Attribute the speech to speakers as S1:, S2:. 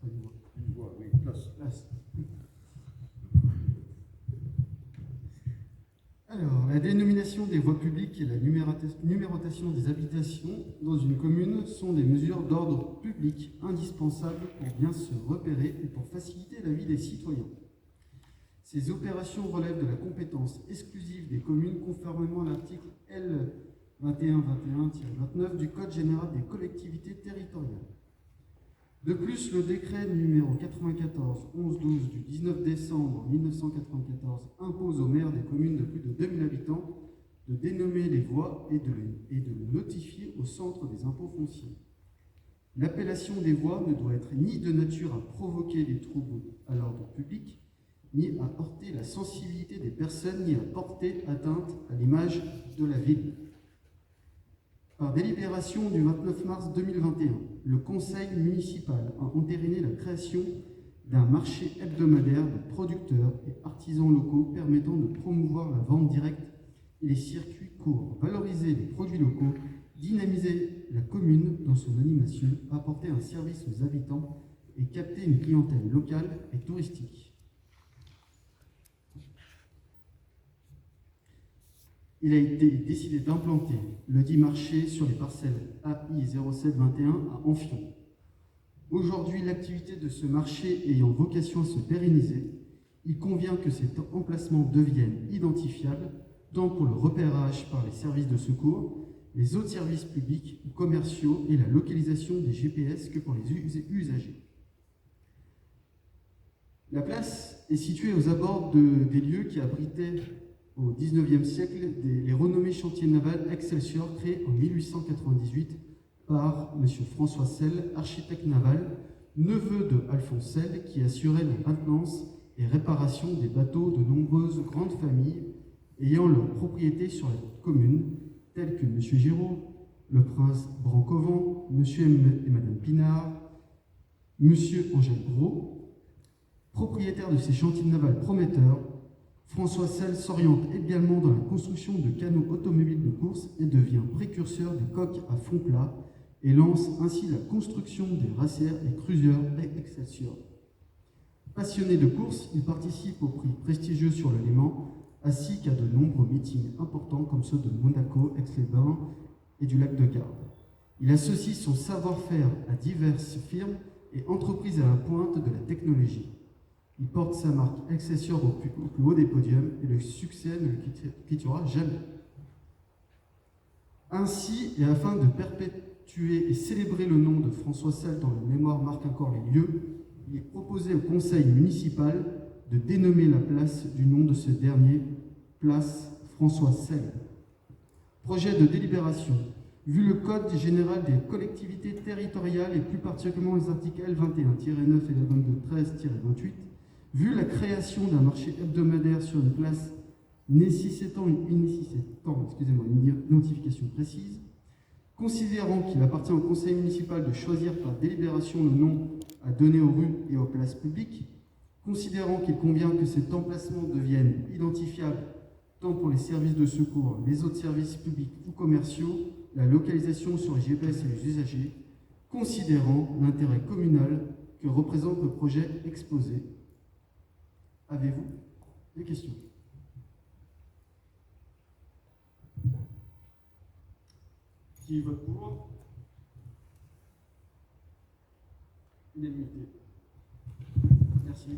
S1: Une voie, oui, place.
S2: Alors, la dénomination des voies publiques et la numérotation des habitations dans une commune sont des mesures d'ordre public indispensables pour bien se repérer et pour faciliter la vie des citoyens. Ces opérations relèvent de la compétence exclusive des communes conformément à l'article L. 2121-29 du Code général des collectivités territoriales. De plus, le décret numéro 94-1112 du 19 décembre 1994 impose aux maires des communes de plus de 2000 habitants de dénommer les voies et de le notifier au centre des impôts fonciers. L'appellation des voies ne doit être ni de nature à provoquer des troubles à l'ordre public, ni à heurter la sensibilité des personnes, ni à porter atteinte à l'image de la ville. Par délibération du 29 mars 2021, le conseil municipal a entériné la création d'un marché hebdomadaire de producteurs et artisans locaux permettant de promouvoir la vente directe et les circuits courts, valoriser les produits locaux, dynamiser la commune dans son animation, apporter un service aux habitants et capter une clientèle locale et touristique. Il a été décidé d'implanter le dit marché sur les parcelles AI 0721 à Amphion. Aujourd'hui, l'activité de ce marché ayant vocation à se pérenniser, il convient que cet emplacement devienne identifiable tant pour le repérage par les services de secours, les autres services publics ou commerciaux et la localisation des GPS que pour les usagers. La place est située aux abords des lieux qui abritaient au XIXe siècle les renommés chantiers navals Excelsior créés en 1898 par M. François Selle, architecte naval, neveu de Alphonse Selle, qui assurait la maintenance et réparation des bateaux de nombreuses grandes familles ayant leur propriété sur la commune, tels que M. Giraud, le prince Brancovan, M. et Mme Pinard, M. Angèle Gros. Propriétaire de ces chantiers navals prometteurs, François Selle s'oriente également dans la construction de canots automobiles de course et devient précurseur des coques à fond plat et lance ainsi la construction des Racers et Cruiser Excelsior. Passionné de course, il participe aux prix prestigieux sur le Léman, ainsi qu'à de nombreux meetings importants comme ceux de Monaco, Aix-les-Bains et du lac de Garde. Il associe son savoir-faire à diverses firmes et entreprises à la pointe de la technologie. Il porte sa marque Excelsior au plus haut des podiums et le succès ne le quittera jamais. Ainsi, et afin de perpétuer et célébrer le nom de François Selle dont la mémoire marque encore les lieux, il est proposé au conseil municipal de dénommer la place du nom de ce dernier, place François Selle. Projet de délibération. Vu le Code général des collectivités territoriales et plus particulièrement les articles L21-9 et L22-13-28, vu la création d'un marché hebdomadaire sur une place nécessitant une identification précise, considérant qu'il appartient au conseil municipal de choisir par délibération le nom à donner aux rues et aux places publiques, considérant qu'il convient que cet emplacement devienne identifiable tant pour les services de secours, les autres services publics ou commerciaux, la localisation sur les GPS et les usagers, considérant l'intérêt communal que représente le projet exposé. Avez-vous des questions? Qui vote pour? Unanimité. Merci.